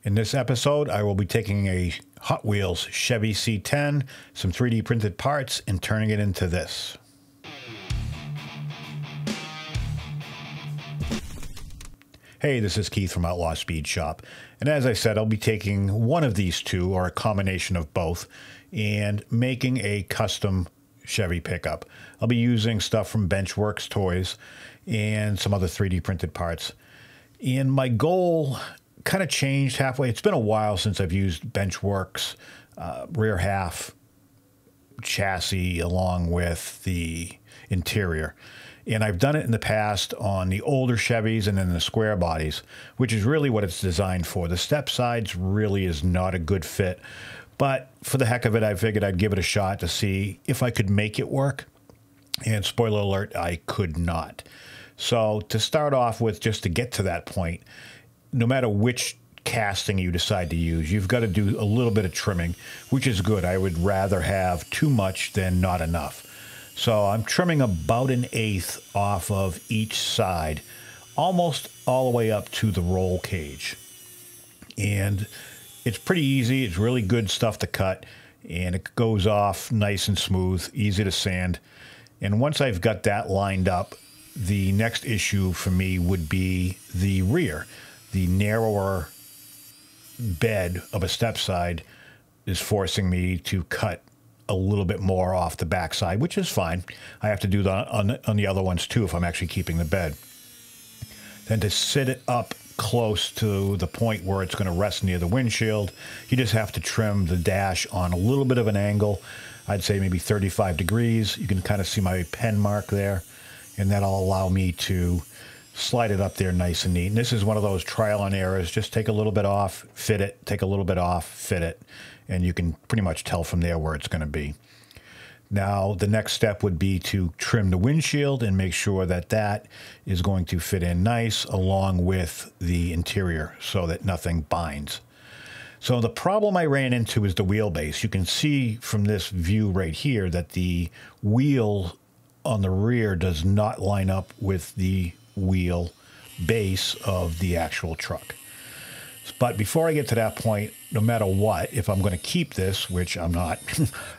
In this episode, I will be taking a Hot Wheels Chevy C10, some 3D printed parts, and turning it into this. Hey, this is Keith from Outlaw Speed Shop, and as I said, I'll be taking one of these two, or a combination of both, and making a custom Chevy pickup. I'll be using stuff from Benchworks Toys and some other 3D printed parts. And my goal kind of changed halfway. It's been a while since I've used Benchworks rear half chassis along with the interior. And I've done it in the past on the older Chevys and then the square bodies, which is really what it's designed for. The step sides really is not a good fit. But for the heck of it, I figured I'd give it a shot to see if I could make it work. And spoiler alert, I could not. So to start off with, just to get to that point, no matter which casting you decide to use, you've got to do a little bit of trimming, which is good. I would rather have too much than not enough. So I'm trimming about 1/8 off of each side, almost all the way up to the roll cage. And it's pretty easy. It's really good stuff to cut, and it goes off nice and smooth, easy to sand. And once I've got that lined up, the next issue for me would be the rear. The narrower bed of a step side is forcing me to cut a little bit more off the back side, which is fine. I have to do that on the other ones too if I'm actually keeping the bed. Then to sit it up close to the point where it's going to rest near the windshield, you just have to trim the dash on a little bit of an angle. I'd say maybe 35 degrees. You can kind of see my pen mark there, and that'll allow me to slide it up there nice and neat. And this is one of those trial and errors. Just take a little bit off, fit it, take a little bit off, fit it, and you can pretty much tell from there where it's going to be. Now, the next step would be to trim the windshield and make sure that that is going to fit in nice along with the interior so that nothing binds. So the problem I ran into is the wheelbase. You can see from this view right here that the wheel on the rear does not line up with the wheel base of the actual truck. But before I get to that point, no matter what, if I'm going to keep this, which I'm not,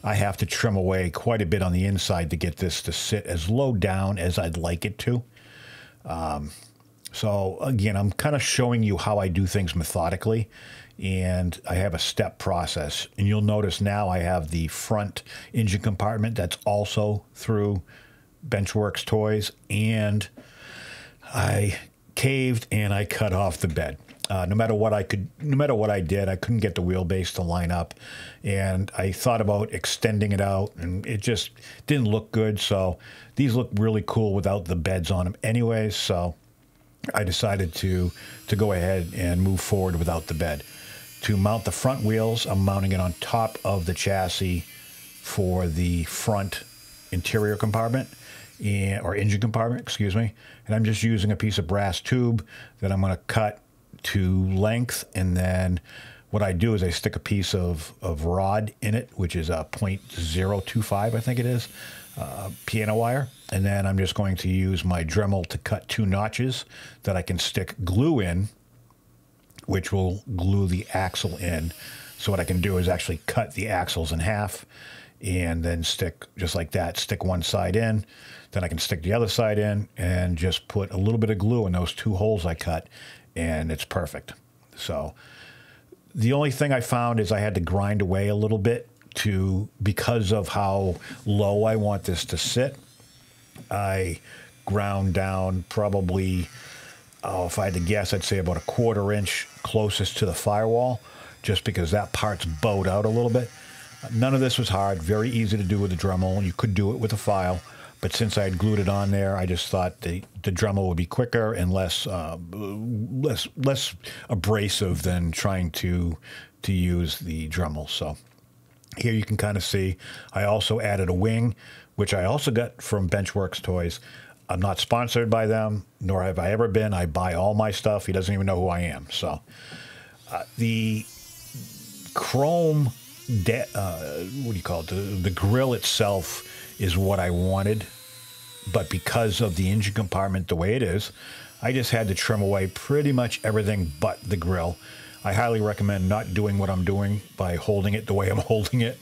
I have to trim away quite a bit on the inside to get this to sit as low down as I'd like it to. So again, I'm kind of showing you how I do things methodically, and I have a step process. And you'll notice now I have the front engine compartment that's also through Benchworks Toys, and I caved and I cut off the bed. No matter what I did, I couldn't get the wheelbase to line up, and I thought about extending it out, and it just didn't look good. So these look really cool without the beds on them, anyways. So I decided to go ahead and move forward without the bed. To mount the front wheels, I'm mounting it on top of the chassis for the front interior compartment. Or engine compartment, excuse me. And I'm just using a piece of brass tube that I'm going to cut to length, and then what I do is I stick a piece of rod in it, which is a .025, I think it is, piano wire, and then I'm just going to use my Dremel to cut 2 notches that I can stick glue in, which will glue the axle in. So what I can do is actually cut the axles in half and then stick, just like that, stick one side in, then I can stick the other side in and just put a little bit of glue in those 2 holes I cut, and it's perfect. So the only thing I found is I had to grind away a little bit because of how low I want this to sit. I ground down probably, if I had to guess, I'd say about 1/4 inch closest to the firewall, just because that part's bowed out a little bit. None of this was hard, very easy to do with a Dremel. You could do it with a file, but since I had glued it on there, I just thought the Dremel would be quicker and less abrasive than trying to use the Dremel. So here you can kind of see I also added a wing, which I also got from Benchworks Toys. I'm not sponsored by them, nor have I ever been. I buy all my stuff. He doesn't even know who I am. So the chrome, what do you call it? The grill itself is what I wanted, but because of the engine compartment the way it is, I just had to trim away pretty much everything but the grill. I highly recommend not doing what I'm doing by holding it the way I'm holding it.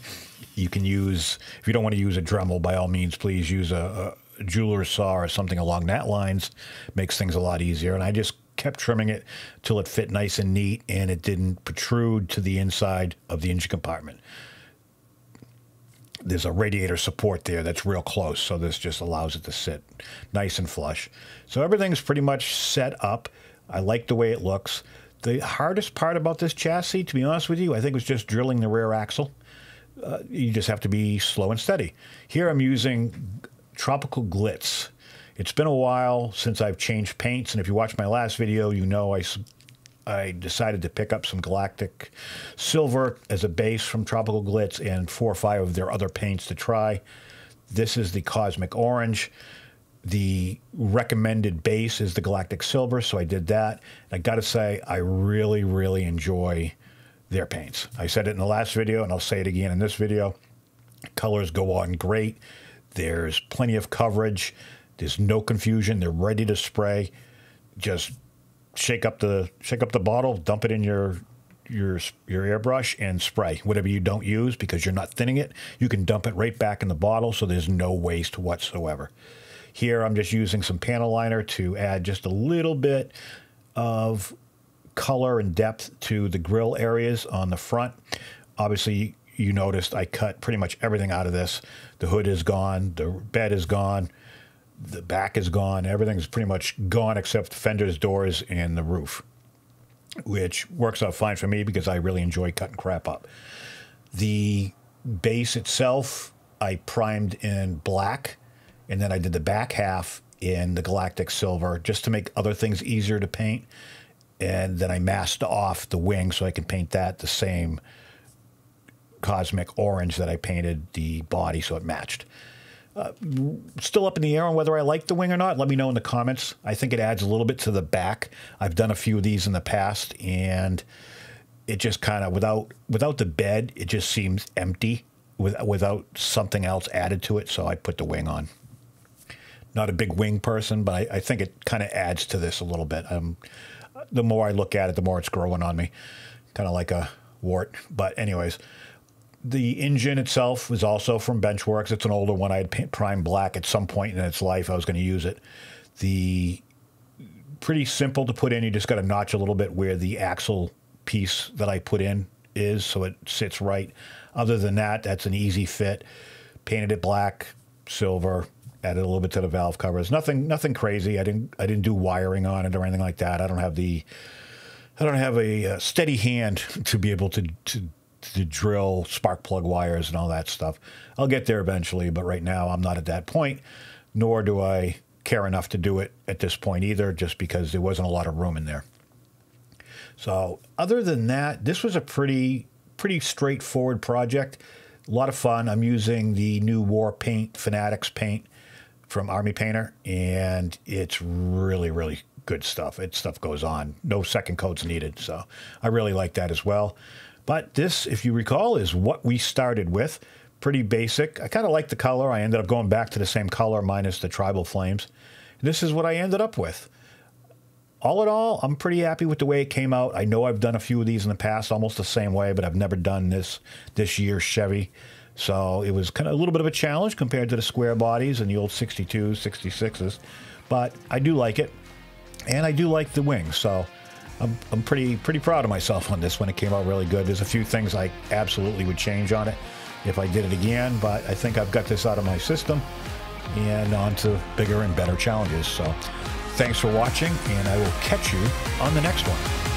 You can use, if you don't want to use a Dremel, by all means, please use a jeweler's saw or something along that lines. Makes things a lot easier. And I just kept trimming it till it fit nice and neat and it didn't protrude to the inside of the engine compartment. There's a radiator support there that's real close, so this just allows it to sit nice and flush. So everything's pretty much set up. I like the way it looks. The hardest part about this chassis, to be honest with you, I think was just drilling the rear axle. You just have to be slow and steady. Here I'm using Tropical Glitz. It's been a while since I've changed paints, and if you watched my last video, you know I decided to pick up some Galactic Silver as a base from Tropical Glitz and 4 or 5 of their other paints to try. This is the Cosmic Orange. The recommended base is the Galactic Silver, so I did that. And I got to say, I really, really enjoy their paints. I said it in the last video, and I'll say it again in this video. Colors go on great. There's plenty of coverage. There's no confusion. They're ready to spray. Just shake up the bottle, dump it in your airbrush, and spray. Whatever you don't use, because you're not thinning it, you can dump it right back in the bottle, so there's no waste whatsoever. Here I'm just using some panel liner to add just a little bit of color and depth to the grill areas on the front. Obviously, you noticed I cut pretty much everything out of this. The hood is gone, the bed is gone, the back is gone, everything's pretty much gone except the fenders, doors, and the roof, which works out fine for me because I really enjoy cutting crap up. The base itself, I primed in black, and then I did the back half in the Galactic Silver just to make other things easier to paint. And then I masked off the wing so I can paint that the same Cosmic Orange that I painted the body so it matched. Still up in the air on whether I like the wing or not. Let me know in the comments. I think it adds a little bit to the back. I've done a few of these in the past, and it just kind of, without the bed, it just seems empty without something else added to it, so I put the wing on. Not a big wing person, but I think it kind of adds to this a little bit. The more I look at it, the more it's growing on me. Kind of like a wart. But anyways, the engine itself was also from Benchworks. It's an older one. I had primed black at some point in its life. I was going to use it. Pretty simple to put in. You just got to notch a little bit where the axle piece that I put in is, so it sits right. Other than that, that's an easy fit. Painted it black, silver, added a little bit to the valve covers. Nothing crazy. I didn't do wiring on it or anything like that. I don't have a steady hand to be able to drill spark plug wires and all that stuff. I'll get there eventually, but right now I'm not at that point, nor do I care enough to do it at this point either, just because there wasn't a lot of room in there. So other than that, this was a pretty straightforward project. A lot of fun. I'm using the new War Paint Fanatics paint from Army Painter, and it's really, really good stuff. Stuff goes on. No second coats needed, so I really like that as well. But this, if you recall, is what we started with. Pretty basic. I kind of like the color. I ended up going back to the same color minus the tribal flames. This is what I ended up with. All in all, I'm pretty happy with the way it came out. I know I've done a few of these in the past almost the same way, but I've never done this year's Chevy. So it was kind of a little bit of a challenge compared to the square bodies and the old 62s, 66s. But I do like it, and I do like the wings. So I'm pretty proud of myself on this one. It came out really good. There's a few things I absolutely would change on it if I did it again, but I think I've got this out of my system and on to bigger and better challenges. So thanks for watching, and I will catch you on the next one.